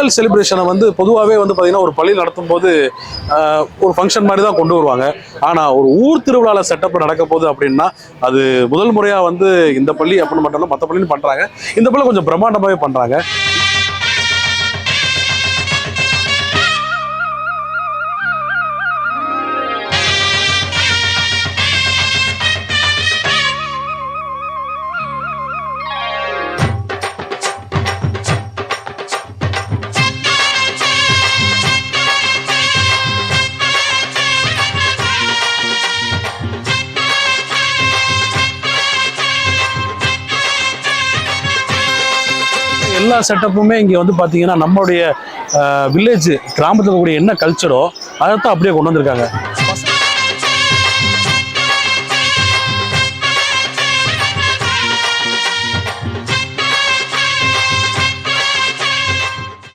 பொங்கல் செலிப்ரேஷனை வந்து பொதுவாகவே வந்து பார்த்தீங்கன்னா ஒரு பள்ளி நடத்தும் போது ஒரு ஃபங்க்ஷன் மாதிரி தான் கொண்டு வருவாங்க. ஆனால் ஒரு ஊர் திருவிழாவில் செட்டப் நடக்க போகுது அப்படின்னா அது முதல் முறையாக வந்து இந்த பள்ளி அப்படின்னு மட்டும் இல்லை, மற்ற பள்ளியும் பண்ணுறாங்க. இந்த பள்ளி கொஞ்சம் பிரம்மாண்டமாகவே பண்ணுறாங்க. எல்லா செட்டப்புமே இங்கே வந்து பார்த்தீங்கன்னா நம்மளுடைய வில்லேஜ் கிராமத்தில் இருக்கக்கூடிய என்ன கல்ச்சரோ அதை தான் அப்படியே கொண்டு வந்திருக்காங்க.